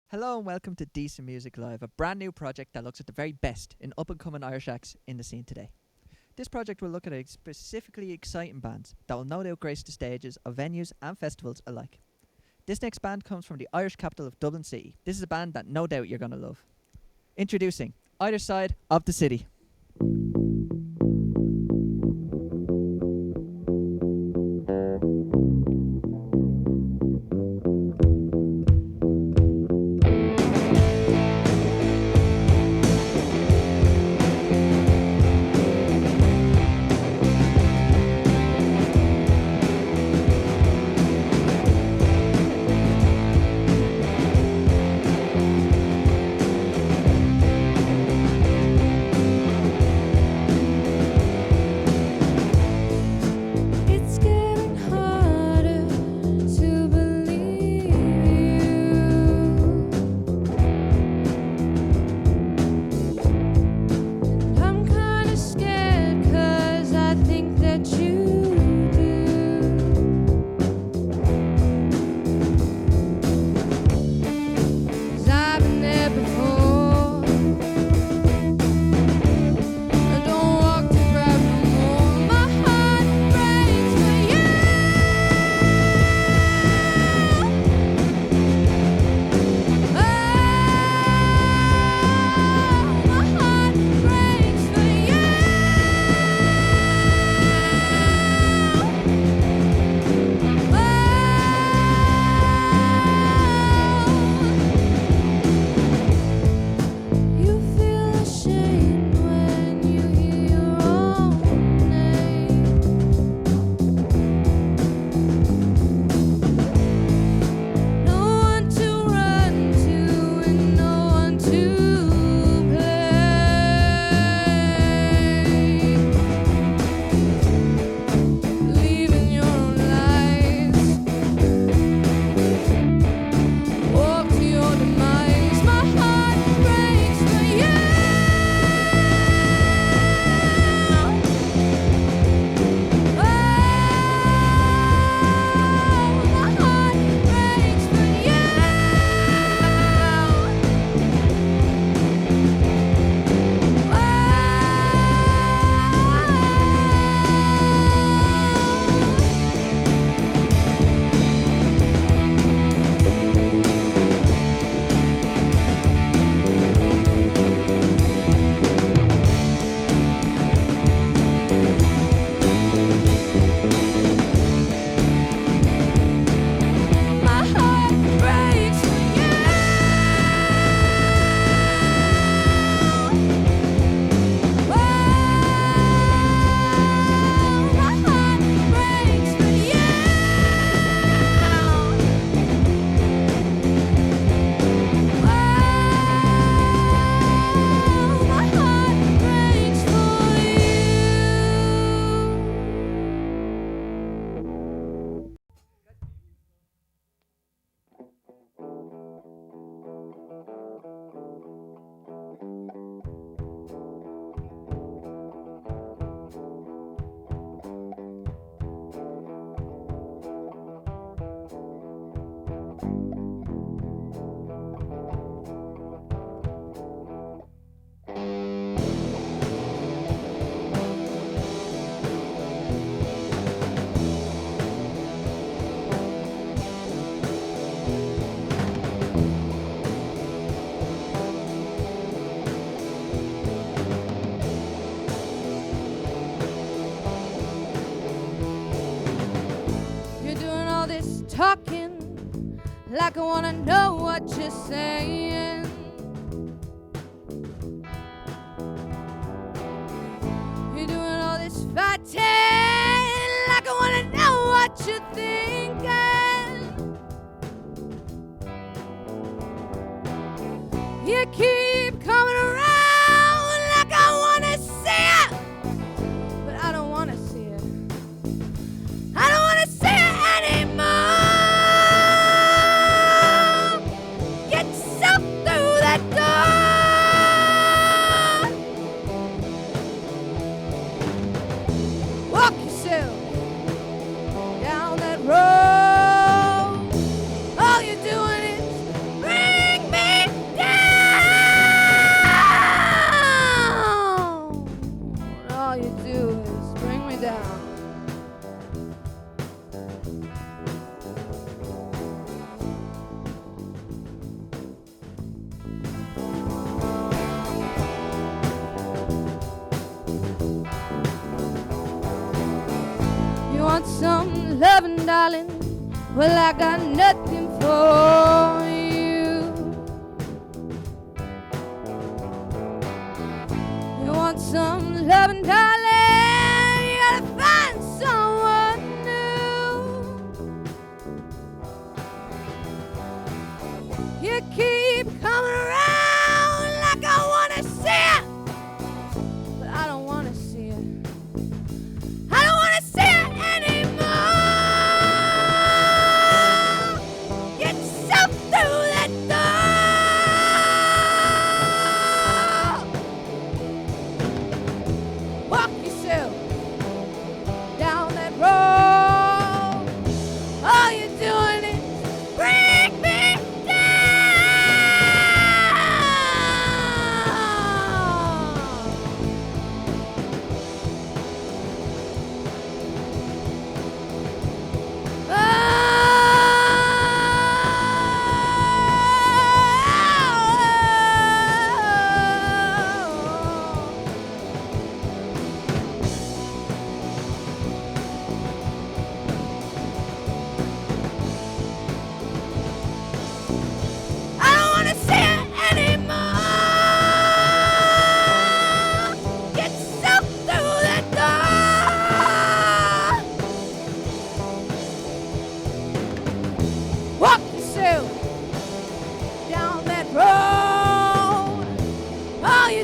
Hello and welcome to Decent Music Live, a brand new project that looks at the very best in up and coming Irish acts in the scene today. This project will look at specifically exciting bands that will no doubt grace the stages of venues and festivals alike. This next band comes from the Irish capital of Dublin City. This is a band that no doubt you're going to love. Introducing Either Side of the City. Talking like I wanna know what you're saying. You're doing all this fighting like I wanna know what you're thinking. You keep coming around like I wanna see it, but I don't wanna see it. I don't wanna see it anymore. Walk some loving, darling? Well, I got nothing for you. You want some loving, darling? You gotta find someone new. You keep coming around like I wanna see it, but I don't wanna see it. I don't wanna see it anymore. Get yourself through that door. Walk yourself down that road. All you're doing is bring me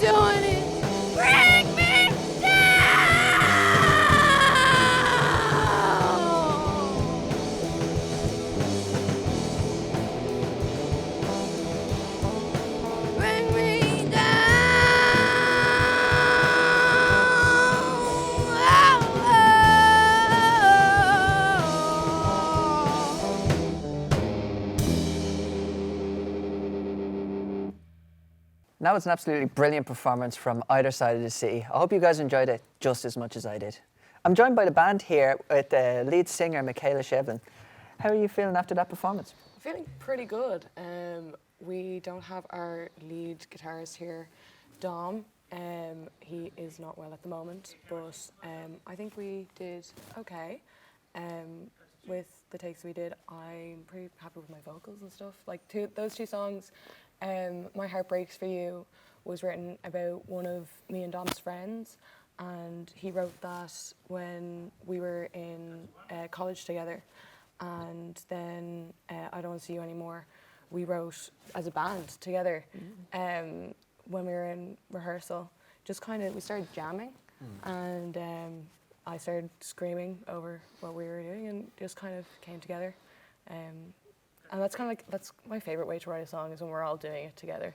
doing it. Bring me down. Bring me That was an absolutely brilliant performance from either side of the city. I hope you guys enjoyed it just as much as I did. I'm joined by the band here with the lead singer, Michaela Shevlin. How are you feeling after that performance? Feeling pretty good. We don't have our lead guitarist here, Dom. He is not well at the moment, but I think we did okay. With the takes we did, I'm pretty happy with my vocals and stuff. Like those two songs, My Heart Breaks For You was written about one of me and Dom's friends, and he wrote that when we were in college together. And then I Don't Want to See You Anymore, we wrote as a band together when we were in rehearsal. Just kind of, we started jamming, and I started screaming over what we were doing, and just kind of came together. And that's kind of like, that's my favourite way to write a song, is when we're all doing it together,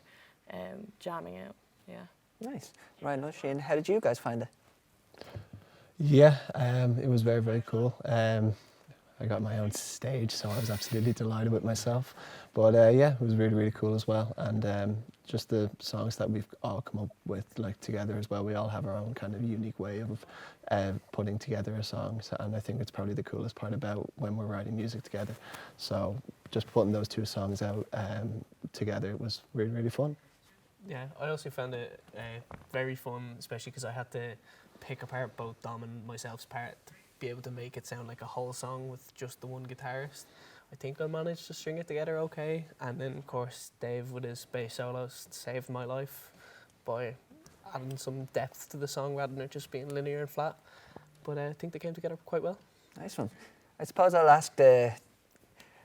jamming out, yeah. Nice. Ryan Lushin, how did you guys find it? Yeah, it was very, very cool. I got my own stage, so I was absolutely delighted with myself. But yeah, it was really, really cool as well. And just the songs that we've all come up with, like, together as well. We all have our own kind of unique way of putting together a song. So, and I think it's probably the coolest part about when we're writing music together. So just putting those two songs out together was really, really fun. Yeah, I also found it very fun, especially because I had to pick apart both Dom and myself's part to be able to make it sound like a whole song with just the one guitarist. I think I managed to string it together okay, and then of course Dave with his bass solos saved my life by adding some depth to the song rather than it just being linear and flat. But I think they came together quite well. Nice one. I suppose I'll ask the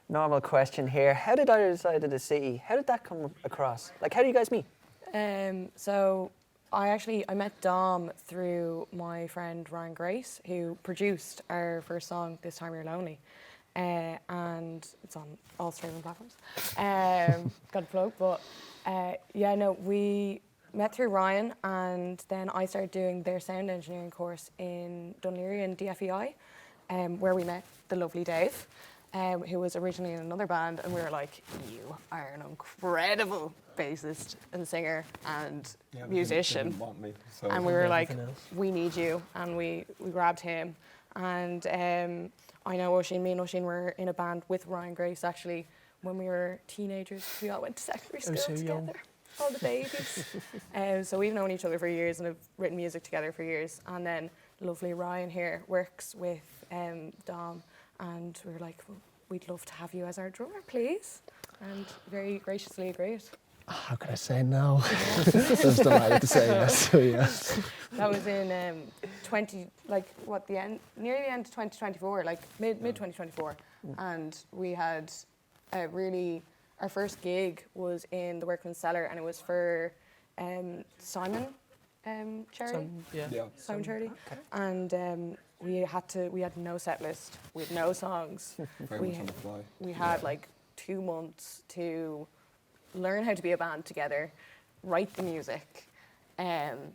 normal question here. How did either side of the city, how did that come across? Like, how do you guys meet? So I met Dom through my friend Ryan Grace, who produced our first song, This Time You're Lonely. And it's on all streaming platforms. Got a plug, but yeah, no, we met through Ryan, and then I started doing their sound engineering course in Dunleary in DFEI, where we met the lovely Dave, who was originally in another band, and we were like, you are an incredible bassist and singer and musician. Didn't want me, so. And we were like, we need you, and we grabbed him. And I know me and Oisin were in a band with Ryan Grace actually when we were teenagers. We all went to secondary school together. Young. All the babies. So we've known each other for years and have written music together for years. And then lovely Ryan here works with Dom and we were like, well, we'd love to have you as our drummer, please. And very graciously agreed. How could I say no? I was delighted to say yes. So yeah. That was in near the end of 2024, like mid 2024, and we had our first gig was in the Workman's Cellar, and it was for Simon charity. Simon charity, and we had no set list, we had no songs. Very much on the fly. We had like 2 months to learn how to be a band together, write the music, and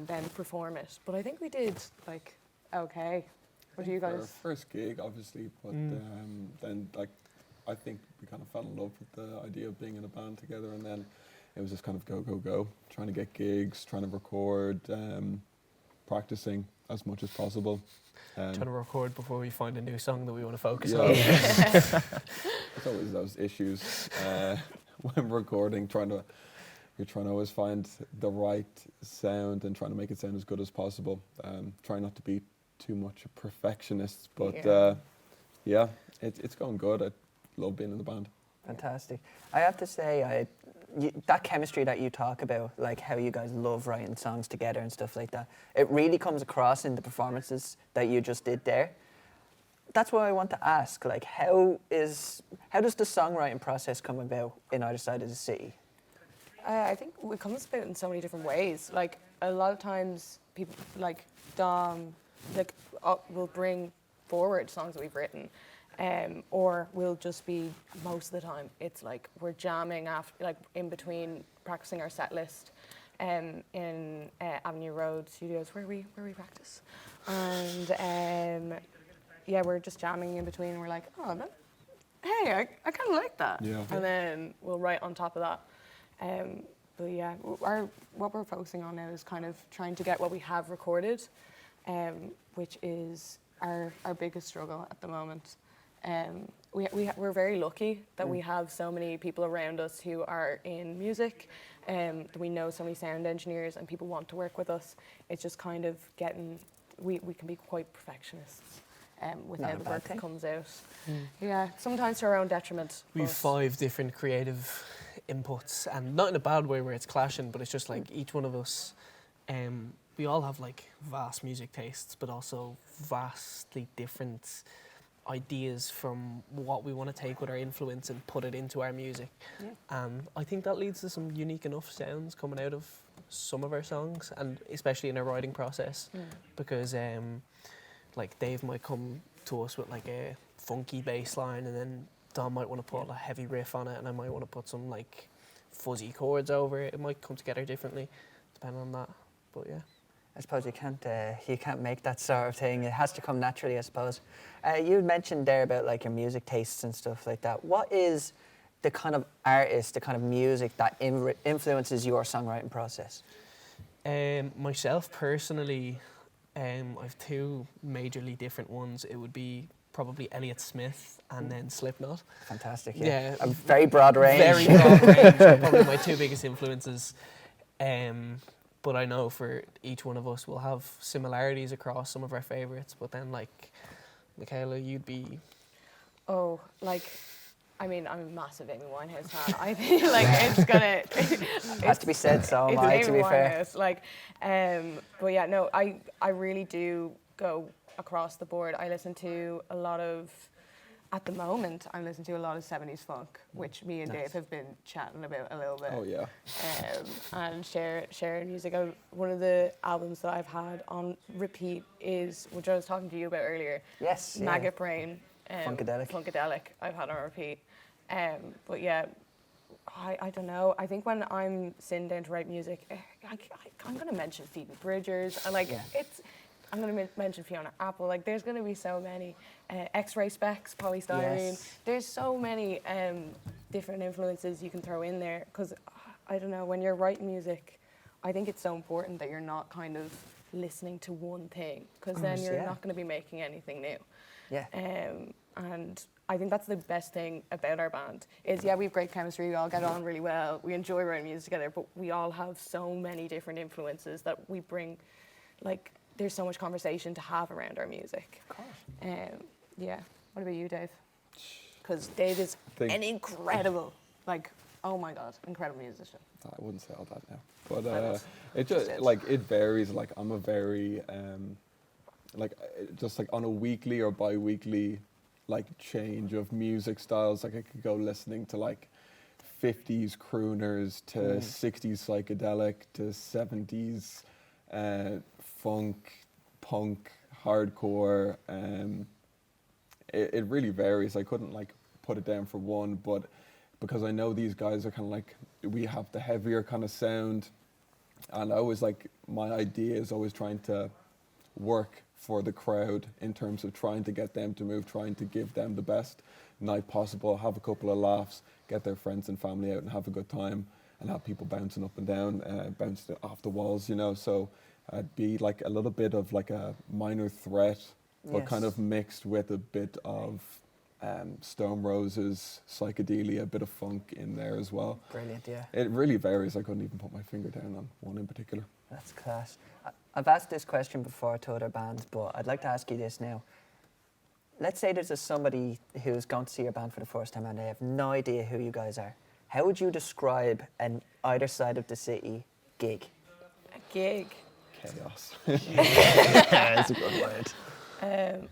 then perform it. But I think we did like okay. What do you For our guys? first gig, obviously, but then like I think we kind of fell in love with the idea of being in a band together, and then it was just kind of go, trying to get gigs, trying to record, practicing as much as possible. Trying to record before we find a new song that we want to focus Yeah. on. There's always those issues when recording, you're trying to always find the right sound and trying to make it sound as good as possible. Try not to be too much a perfectionist, but it's going good. I love being in the band. Fantastic. I have to say, that chemistry that you talk about, like how you guys love writing songs together and stuff like that, it really comes across in the performances that you just did there. That's why I want to ask, like, how does the songwriting process come about in either side of the city? I think it comes about in so many different ways. Like a lot of times, people like Dom, will bring forward songs that we've written, or we'll just be most of the time. It's like we're jamming after, like in between practicing our set list, in Avenue Road Studios where we practice, and we're just jamming in between. And we're like, hey, I kind of like that, Yeah. and then we'll write on top of that. But yeah, what we're focusing on now is kind of trying to get what we have recorded, which is our biggest struggle at the moment. We're very lucky that we have so many people around us who are in music, that we know so many sound engineers and people want to work with us. It's just kind of we can be quite perfectionists with Not how a the bad work thing. comes out. Yeah, sometimes to our own detriment. We've but- 5 different creative inputs, and not in a bad way where it's clashing, but it's just like each one of us, we all have like vast music tastes, but also vastly different ideas from what we want to take with our influence and put it into our music. Yeah. And I think that leads to some unique enough sounds coming out of some of our songs, and especially in our writing process, because like Dave might come to us with like a funky bass line, and then Dom might want to put a heavy riff on it, and I might want to put some like fuzzy chords over it. It might come together differently depending on that, but yeah. I suppose you can't make that sort of thing. It has to come naturally, I suppose. You mentioned there about like your music tastes and stuff like that. What is the kind of artist, the kind of music that influences your songwriting process? Myself personally, I've 2 majorly different ones. It would be probably Elliott Smith and then Slipknot. Fantastic. Yeah. A very broad range. Very broad range. They're probably my 2 biggest influences. But I know for each one of us, we'll have similarities across some of our favourites. But then, like, Michaela, you'd be... Oh, like, I mean, I'm a massive Amy Winehouse fan. I think, like, it's gonna... Has to be said, so am it's I, Amy to be fair. Winehouse, like, but yeah, no, I really do go across the board. I listen to a lot of... At the moment, I'm listening to a lot of 70s funk, which me and Dave have been chatting about a little bit. Oh yeah. And share music. One of the albums that I've had on repeat is, which I was talking to you about earlier, Yes. yeah. Maggot Brain. Funkadelic. I've had on repeat. But yeah, I don't know. I think when I'm sitting down to write music, I'm going to mention Phoebe Bridgers. I'm going to mention Fiona Apple. Like, there's going to be so many. X-ray specs, polystyrene. Yes. There's so many different influences you can throw in there. Because, I don't know, when you're writing music, I think it's so important that you're not kind of listening to one thing. Because then you're not going to be making anything new. Yeah. And I think that's the best thing about our band is, we have great chemistry, we all get on really well, we enjoy writing music together, but we all have so many different influences that we bring, like, there's so much conversation to have around our music. Of course. Yeah. What about you, Dave? Because Dave is Think- an incredible, like, oh my God, incredible musician. I wouldn't say all that now, but Well, it just just it. like it varies. Like I'm a very just like on a weekly or bi-weekly like change of music styles. Like I could go listening to like 50s crooners to 60s psychedelic to 70s funk, punk, hardcore. It really varies. I couldn't like put it down for one, but because I know these guys are kind of like, we have the heavier kind of sound, and I always like, my idea is always trying to work for the crowd in terms of trying to get them to move, trying to give them the best night possible, have a couple of laughs, get their friends and family out and have a good time, and have people bouncing up and down, bouncing off the walls, you know. So I'd be like a little bit of like a Minor Threat, but kind Yes. of mixed with a bit of Stone Roses, psychedelia, a bit of funk in there as well. Brilliant, yeah. It really varies. I couldn't even put my finger down on one in particular. That's class. I've asked this question before to other bands, but I'd like to ask you this now. Let's say there's somebody who's going to see your band for the first time and they have no idea who you guys are. How would you describe an either side of the city gig? A gig. Chaos. That's a good word.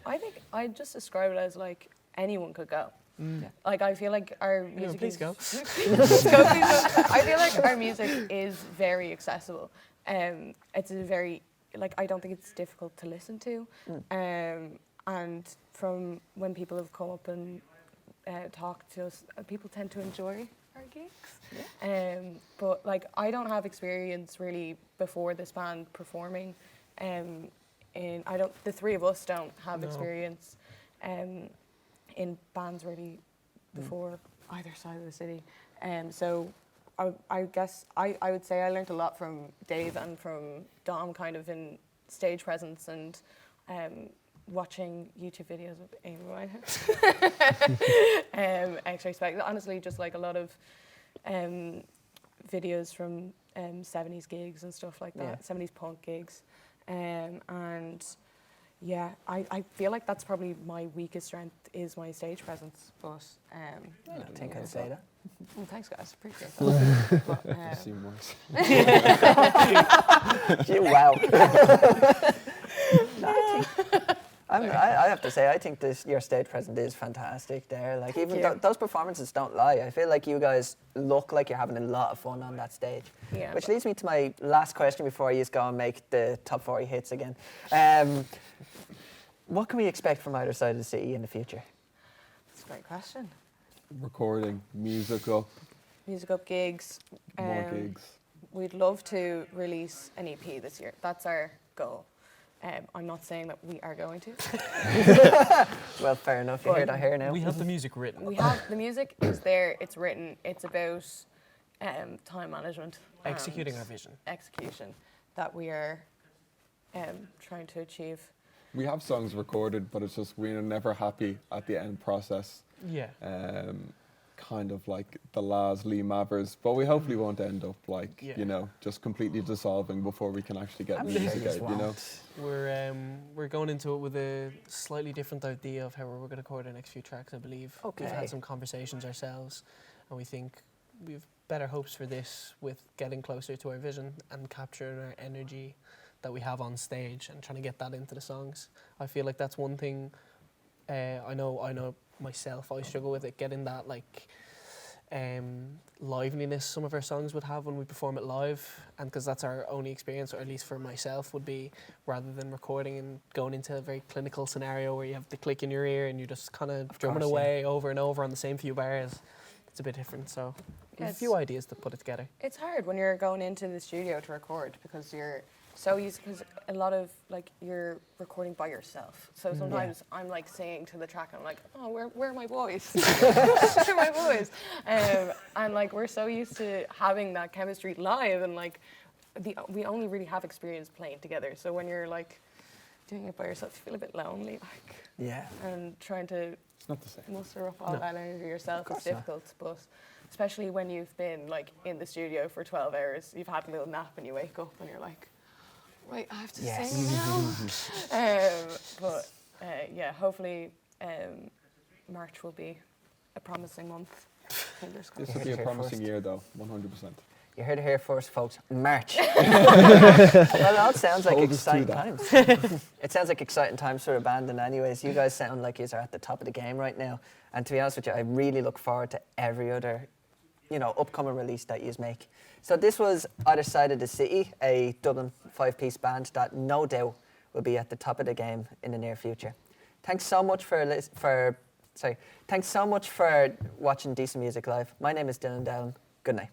I think I'd just describe it as like anyone could go. Yeah. Like I feel like our music please is go. Please go. I feel like our music is very accessible. It's a very like I don't think it's difficult to listen to. And from when people have come up and talked to us, people tend to enjoy our gigs. Yeah. But like I don't have experience really before this band performing. The three of us don't have No. experience in bands really before either side of the city. So I guess I would say I learned a lot from Dave and from Dom, kind of in stage presence and watching YouTube videos of Amy Winehouse. X-Ray Spec. Honestly, just like a lot of videos from 70s gigs and stuff like that, 70s punk gigs. And yeah, I feel like that's probably my weakest strength is my stage presence. But I don't think I'd say that. well, thanks guys, appreciate that. But, You seem worse. Wow. I have to say, I think your stage presence is fantastic there. Like even you. those performances don't lie. I feel like you guys look like you're having a lot of fun on that stage. Yeah. Which leads me to my last question before you go and make the top 40 hits again. What can we expect from either side of the city in the future? That's a great question. Recording, music up, Music up gigs. more gigs. We'd love to release an EP this year. That's our goal. I'm not saying that we are going to. Well, fair enough. You heard that here now. We have the music written. We have the music is there. It's written. It's about time management, and Executing our vision. execution that we are trying to achieve. We have songs recorded, but it's just we're never happy at the end process. Yeah. Kind of like the last Lee Mavers, but we hopefully won't end up like, Yeah. you know, just completely dissolving before we can actually get I'm sure music you out, you know. won't. We're going into it with a slightly different idea of how we're going to record our next few tracks, I believe. We've Okay. had some conversations ourselves, and we think we've better hopes for this with getting closer to our vision and capturing our energy that we have on stage and trying to get that into the songs. I feel like that's one thing I know myself, I struggle with it, getting that like liveliness some of our songs would have when we perform it live, and because that's our only experience, or at least for myself, would be rather than recording and going into a very clinical scenario where you have the click in your ear and you're just kind of drumming course, away over and over on the same few bars. It's a bit different, so we have a few ideas to put it together. It's hard when you're going into the studio to record because you're so used, because a lot of like you're recording by yourself. So sometimes I'm like singing to the track and I'm like, oh, where are my boys? Where are my boys? And like we're so used to having that chemistry live, and like we only really have experience playing together. So when you're like doing it by yourself, you feel a bit lonely, like, Yeah. and trying to It's not the same. muster up all that energy yourself is course not. difficult, but especially when you've been like in the studio for 12 hours, you've had a little nap and you wake up and you're like, right, I have to Yes. sing now. But yeah, hopefully March will be a promising month. Fingers This crossed. will be a Here promising first. year, though, 100%. You heard it here first, folks. March. Well, it sounds like Hold us to exciting that. times. It sounds like exciting times for the band. And anyways, you guys sound like you are at the top of the game right now. And to be honest with you, I really look forward to every other, upcoming release that you make. So this was Either Side of the City, a Dublin 5-piece band that no doubt will be at the top of the game in the near future. Thanks so much thanks so much for watching Decent Music Live. My name is Dylan Dowling. Good night.